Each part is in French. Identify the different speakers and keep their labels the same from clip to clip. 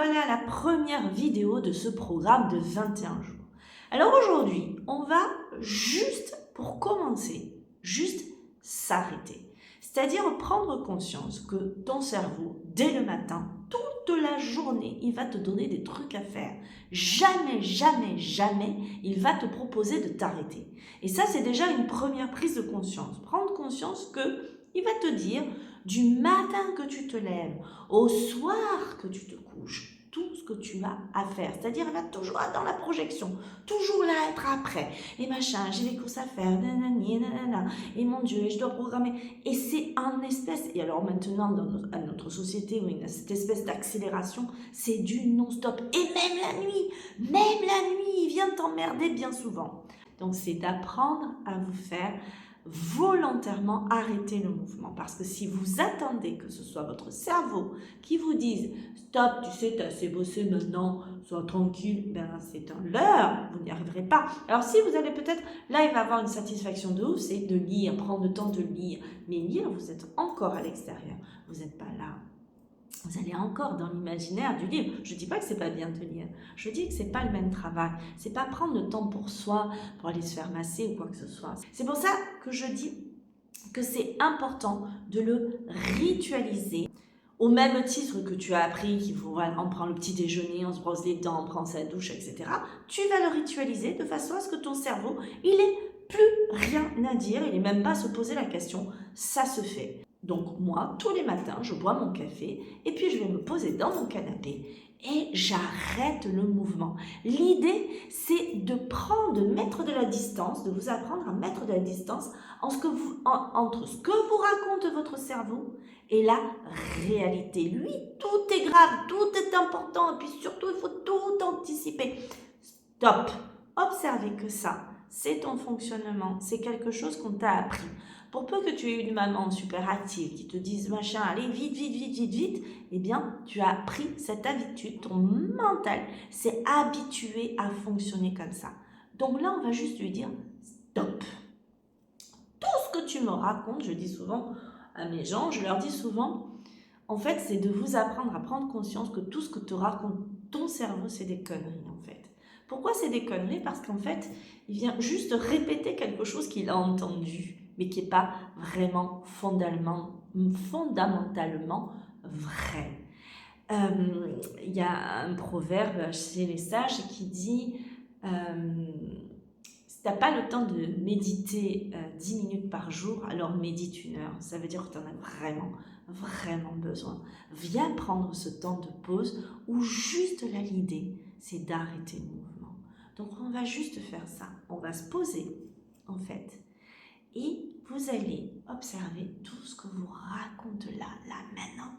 Speaker 1: voilà la première vidéo de ce programme de 21 jours. Alors aujourd'hui, on va juste, pour commencer, juste s'arrêter. C'est-à-dire prendre conscience que ton cerveau, dès le matin, toute la journée, il va te donner des trucs à faire. Jamais, jamais, jamais, il va te proposer de t'arrêter. Et ça, c'est déjà une première prise de conscience. Prendre conscience que il va te dire, du matin que tu te lèves, au soir que tu te couches, tout ce que tu as à faire. C'est-à-dire, il va toujours être dans la projection, toujours là, être après. Et machin, j'ai les courses à faire, nanani, nanana, et mon Dieu, et je dois programmer. Et c'est un espèce, et alors maintenant, dans notre société, où il y a cette espèce d'accélération, c'est du non-stop. Et même la nuit, il vient t'emmerder bien souvent. Donc, c'est d'apprendre à vous faire volontairement arrêter le mouvement. Parce que si vous attendez que ce soit votre cerveau qui vous dise « Stop, tu sais, t'as assez bossé maintenant, sois tranquille », ben c'est un leurre, vous n'y arriverez pas. Alors si vous allez peut-être, là il va avoir une satisfaction de ouf, c'est de lire, prendre le temps de lire. Mais lire, vous êtes encore à l'extérieur, vous n'êtes pas là. Vous allez encore dans l'imaginaire du livre. Je ne dis pas que c'est pas bien de lire. Je dis que c'est pas le même travail. C'est pas prendre le temps pour soi, pour aller se faire masser ou quoi que ce soit. C'est pour ça que je dis que c'est important de le ritualiser. Au même titre que tu as appris qu'il faut, voilà, on prend le petit déjeuner, on se brosse les dents, on prend sa douche, etc. Tu vas le ritualiser de façon à ce que ton cerveau, il ait plus rien à dire, il n'est même pas à se poser la question. Ça se fait. Donc moi, tous les matins, je bois mon café et puis je vais me poser dans mon canapé et j'arrête le mouvement. L'idée, c'est de mettre de la distance, de vous apprendre à mettre de la distance entre ce que vous raconte votre cerveau et la réalité. Lui, tout est grave, tout est important et puis surtout, il faut tout anticiper. Stop! Observez que ça, c'est ton fonctionnement, c'est quelque chose qu'on t'a appris. Pour peu que tu aies une maman super active qui te dise machin, allez vite, vite, vite, vite, vite, eh bien, tu as pris cette habitude, ton mental s'est habitué à fonctionner comme ça. Donc là, on va juste lui dire stop. Tout ce que tu me racontes, je dis souvent à mes gens, je leur dis souvent, en fait, c'est de vous apprendre à prendre conscience que tout ce que te raconte ton cerveau, c'est des conneries, en fait. Pourquoi c'est des conneries? Parce qu'en fait, il vient juste répéter quelque chose qu'il a entendu, mais qui n'est pas vraiment fondamentalement vrai. Il y a un proverbe chez les sages qui dit si tu n'as pas le temps de méditer 10 minutes par jour, alors médite 1 heure. Ça veut dire que tu en as vraiment, vraiment besoin. Viens prendre ce temps de pause où juste là, l'idée, c'est d'arrêter le mouvement. Donc, on va juste faire ça. On va se poser, en fait, et vous allez observer tout ce que vous raconte là, maintenant,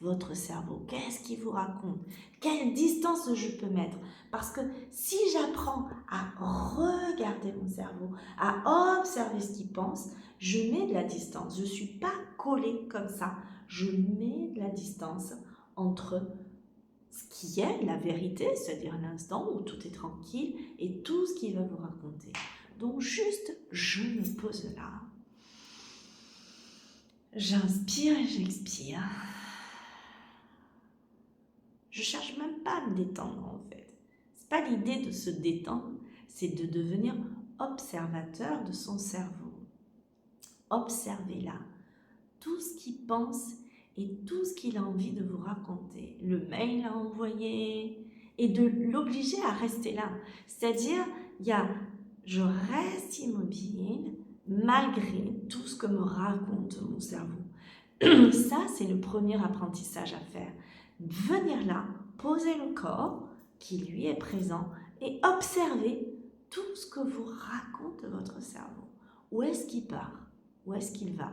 Speaker 1: votre cerveau. Qu'est-ce qu'il vous raconte? Quelle distance je peux mettre? Parce que si j'apprends à regarder mon cerveau, à observer ce qu'il pense, je mets de la distance. Je ne suis pas collée comme ça. Je mets de la distance entre ce qui est la vérité, c'est-à-dire l'instant où tout est tranquille, et tout ce qu'il va vous raconter. Donc juste, je me pose là. J'inspire et j'expire. Je ne cherche même pas à me détendre en fait. Ce n'est pas l'idée de se détendre, c'est de devenir observateur de son cerveau. Observez-la. Tout ce qu'il pense et tout ce qu'il a envie de vous raconter. Le mail à envoyer et de l'obliger à rester là. C'est-à-dire, il y a je reste immobile malgré tout ce que me raconte mon cerveau. Ça, c'est le premier apprentissage à faire. Venir là, poser le corps qui lui est présent et observer tout ce que vous raconte votre cerveau. Où est-ce qu'il part? Où est-ce qu'il va?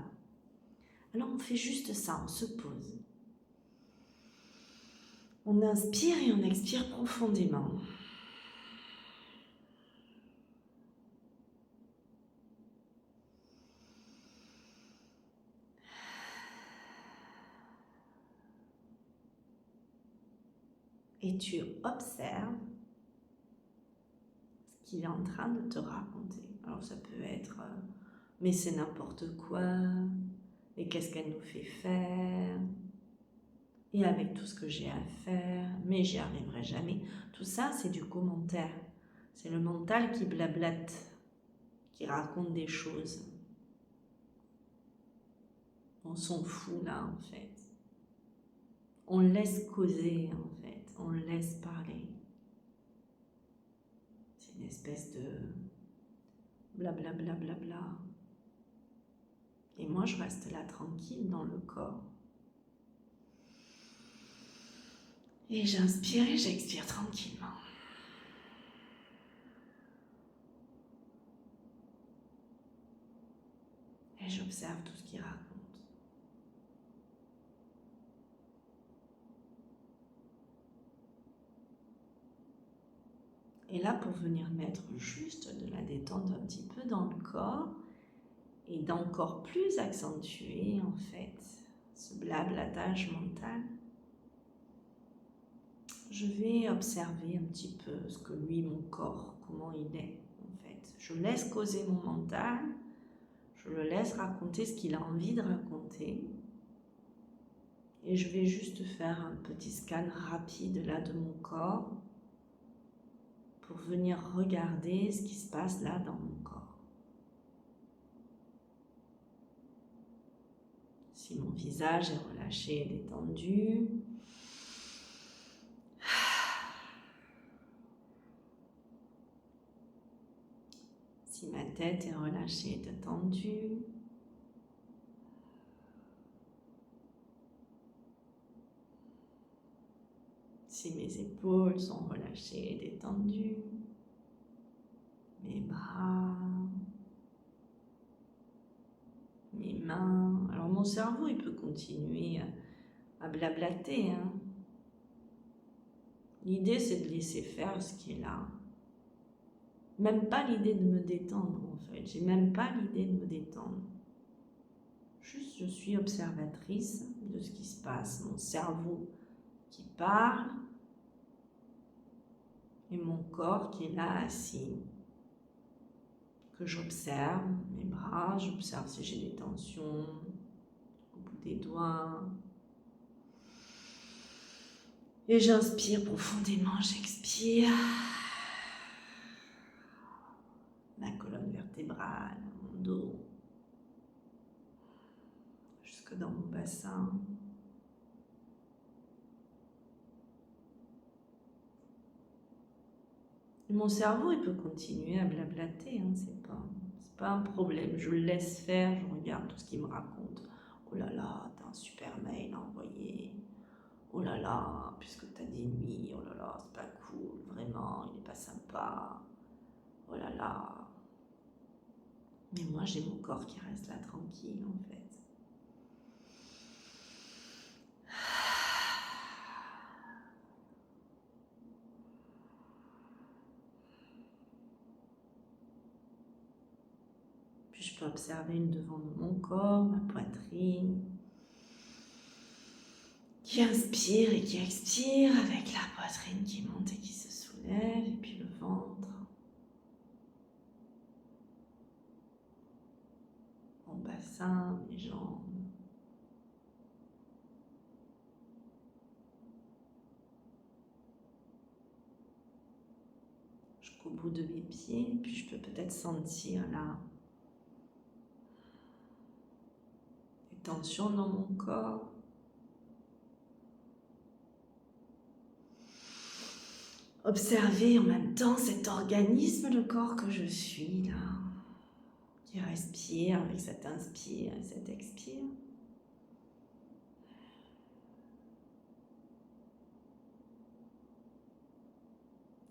Speaker 1: Alors on fait juste ça, on se pose. On inspire et on expire profondément. Et tu observes ce qu'il est en train de te raconter. Alors ça peut être mais c'est n'importe quoi, mais qu'est-ce qu'elle nous fait faire? et avec tout ce que j'ai à faire, mais j'y arriverai jamais. Tout ça, c'est du commentaire. C'est le mental qui blablate, qui raconte des choses. On s'en fout là, en fait. On laisse causer, en fait. On laisse parler. C'est une espèce de blablabla. Bla, bla, bla, bla. Et moi, je reste là tranquille dans le corps. Et j'inspire et j'expire tranquillement. Et j'observe tout ce qu'il raconte. Et là, pour venir mettre juste de la détente un petit peu dans le corps, et d'encore plus accentuer, en fait, ce blablatage mental, je vais observer un petit peu ce que lui, mon corps, comment il est, en fait. Je laisse causer mon mental, je le laisse raconter ce qu'il a envie de raconter, et je vais juste faire un petit scan rapide là de mon corps pour venir regarder ce qui se passe là dans mon corps. Si mon visage est relâché et détendu, si ma tête est relâchée et détendue, si mes épaules sont relâchées et détendues, mes bras, mes mains. Alors mon cerveau, il peut continuer à blablater, hein. L'idée, c'est de laisser faire ce qui est là. Même pas l'idée de me détendre, en fait. J'ai même pas l'idée de me détendre. Juste, je suis observatrice de ce qui se passe. Mon cerveau qui parle et mon corps qui est là assis. Que j'observe mes bras, j'observe si j'ai des tensions au bout des doigts. Et j'inspire profondément, j'expire. Ma colonne vertébrale, mon dos, jusque dans mon bassin. Et mon cerveau, il peut continuer à blablater, hein, c'est pas un problème. Je le laisse faire, je regarde tout ce qu'il me raconte. Oh là là, t'as un super mail à envoyer. Oh là là, puisque t'as dit oui, oh là là, c'est pas cool, vraiment, il est pas sympa. Oh là là. Mais moi, j'ai mon corps qui reste là tranquille, en fait. Puis je peux observer le devant de mon corps, ma poitrine, qui inspire et qui expire, avec la poitrine qui monte et qui se soulève, et puis le ventre, mon bassin, mes jambes. Jusqu'au bout de mes pieds, puis je peux peut-être sentir là des tensions dans mon corps. Observer en même temps cet organisme, le corps que je suis là, qui respire avec cet inspire et cet expire.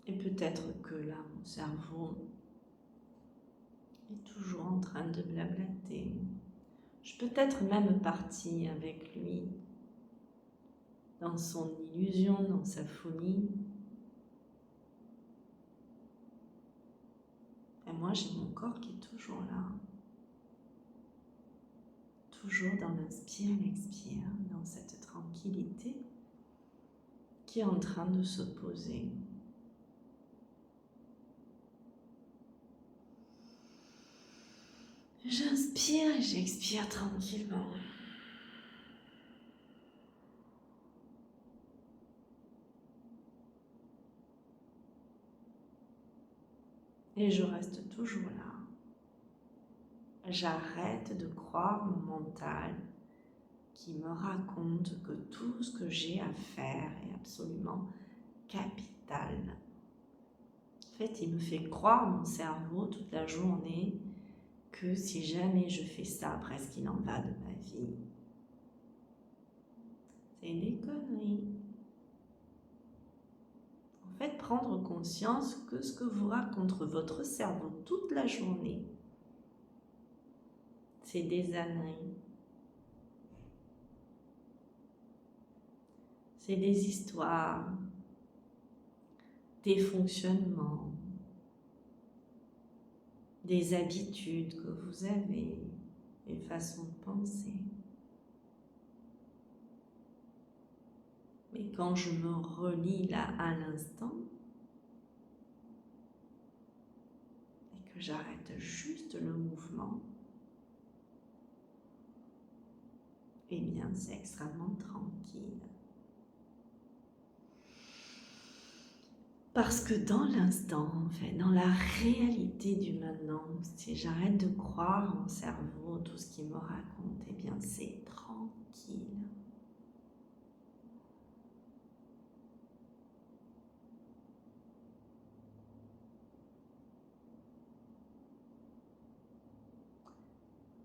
Speaker 1: Et peut-être que là, mon cerveau est toujours en train de blablater. Je peux être même partie avec lui, dans son illusion, dans sa folie. Et moi, j'ai mon corps qui est toujours là. Toujours dans l'inspire et l'expire, dans cette tranquillité qui est en train de se poser. J'inspire et j'expire tranquillement. Et je reste toujours là. J'arrête de croire mon mental qui me raconte que tout ce que j'ai à faire est absolument capital. En fait, il me fait croire, mon cerveau, toute la journée, que si jamais je fais ça, presque il en va de ma vie. C'est des conneries. En fait, prendre conscience que ce que vous raconte votre cerveau toute la journée, c'est des âneries. C'est des histoires, des fonctionnements, des habitudes que vous avez, des façons de penser. Mais quand je me relie là à l'instant, et que j'arrête juste le mouvement, eh bien c'est extrêmement tranquille. Parce que dans l'instant, en fait, dans la réalité du maintenant, si j'arrête de croire mon cerveau, tout ce qu'il me raconte, eh bien c'est tranquille.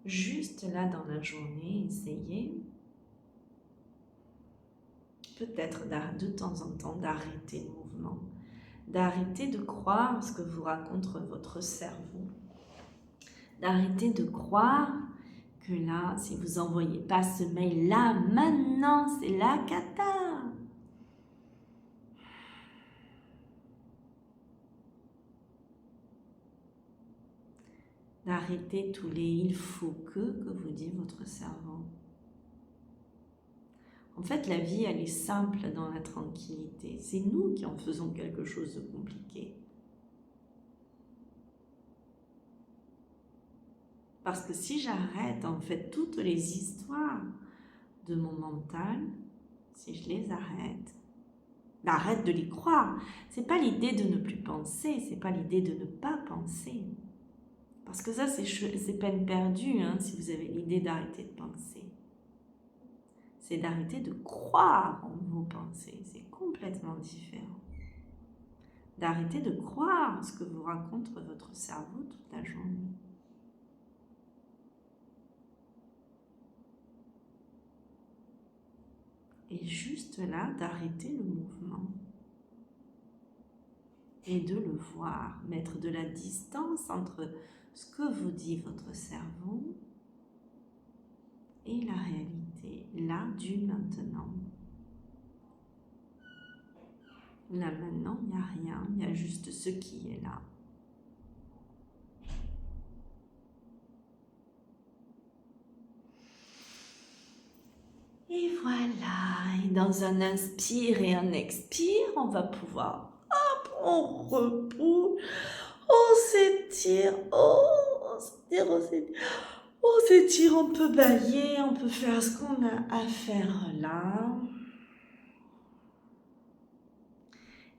Speaker 1: Juste là dans la journée, essayez peut-être de temps en temps d'arrêter le mouvement, d'arrêter de croire ce que vous raconte votre cerveau, d'arrêter de croire que là, si vous n'envoyez pas ce mail-là, maintenant, c'est la cata. D'arrêter tous les « il faut que vous dit votre cerveau. En fait, la vie, elle est simple dans la tranquillité. C'est nous qui en faisons quelque chose de compliqué. Parce que si j'arrête, en fait, toutes les histoires de mon mental, si je les arrête de les croire. C'est pas l'idée de ne plus penser, c'est pas l'idée de ne pas penser. Parce que ça, c'est peine perdue, hein, si vous avez l'idée d'arrêter de penser. C'est d'arrêter de croire en vos pensées. C'est complètement différent. D'arrêter de croire ce que vous raconte votre cerveau toute la journée. Et juste là, d'arrêter le mouvement. Et de le voir, mettre de la distance entre ce que vous dit votre cerveau et la réalité, là du maintenant. Là maintenant, il n'y a rien, il y a juste ce qui est là. Et voilà, et dans un inspire et un expire, on va pouvoir, hop, on repousse, on s'étire, on s'étire, on peut bâiller, on peut faire ce qu'on a à faire là.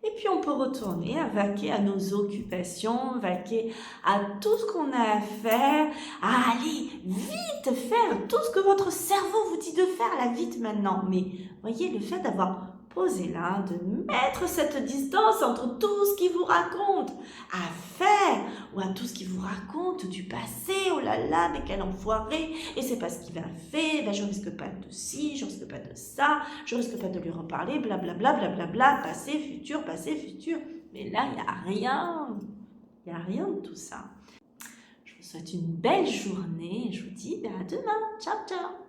Speaker 1: Et puis on peut retourner à vaquer à nos occupations, vaquer à tout ce qu'on a à faire, à aller vite faire tout ce que votre cerveau vous dit de faire, là vite maintenant. Mais voyez, le fait d'avoir posé là, de mettre cette distance entre tout ce qu'il vous raconte à faire ou à tout ce qu'il vous raconte du passé, oh là là, mais quel enfoiré, et c'est pas ce qu'il a fait, ben je risque pas de ci, je risque pas de ça, je risque pas de lui reparler, blablabla, blablabla, passé, futur, mais là, il n'y a rien de tout ça. Je vous souhaite une belle journée et je vous dis à demain, ciao ciao.